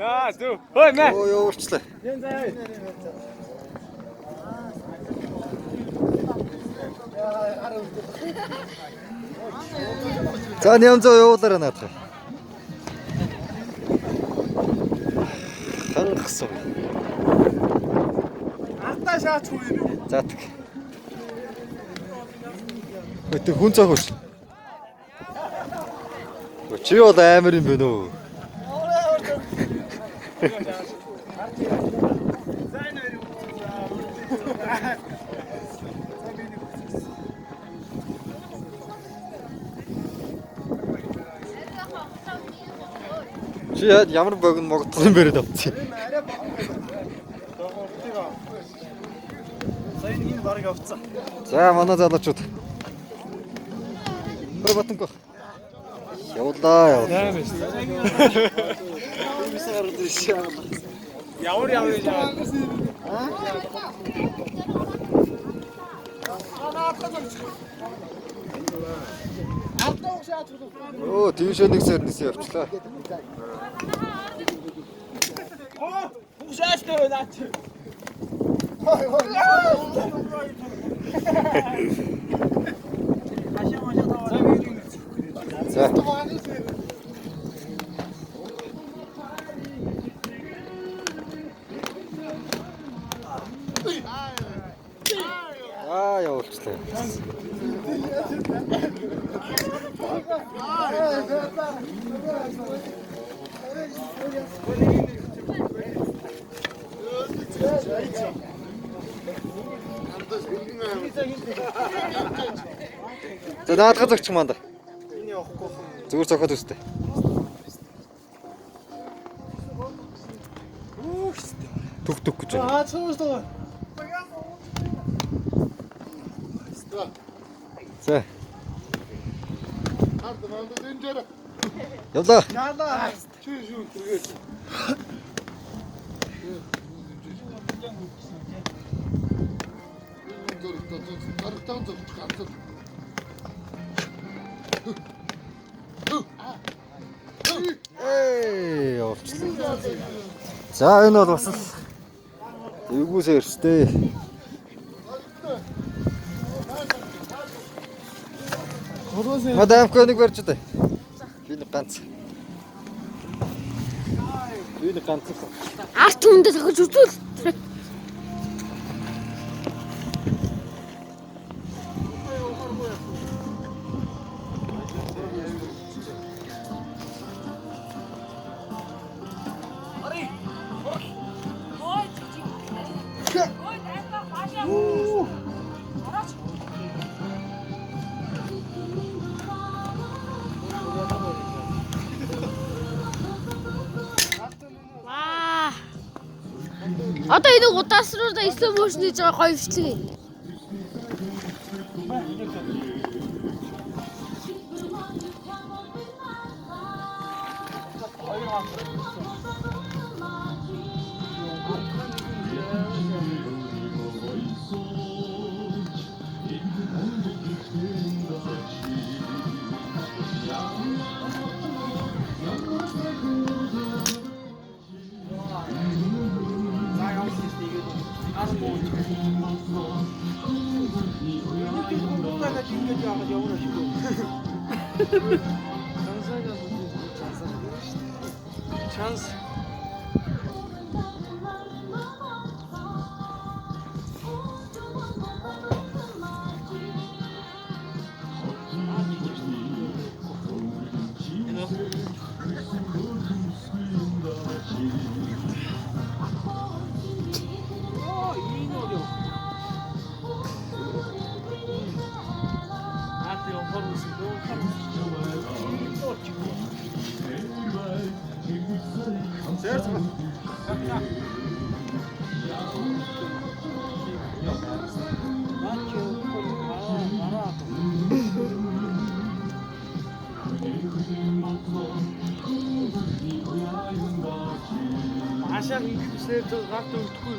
Яа зү. Хөөе мэ. Өө явуулчлаа. За нямзаа явуулаарай наадах. Хангасан. Артаа шаач хүү юм. За тэг. Өтө хүн цохож. Чи бол амар юм байна уу? Чи ямар богино могдсон бэрээд авчих. Сайн энэ барыг авцсан. За манай залуучууд. Бэр батанко. Явуулаа. Амар шүү. Ямар яав. Оо тийш нэг сэрнээс явчлаа. Хушаач дээр наач. За. Явуулчлаа. За наадах зогч манда. Энэ явахгүй. Зүгээр цохоод үстэй. Түк гэж байна. Аа цоостоо. За. Явлаа. Яалаа. Явуулчлаа. За энэ бол бас л эвгүйсээ өрстэй. Мадам көнийг барьж дээ. Би ганц. Арт хүндээ тохиж үзүүл. Одоо энэ удаасруудаа slow motion хийж байгаа гоё бичлэг. Chance. Ашаа ингэж сэрдэл гарт өгдөхгүй.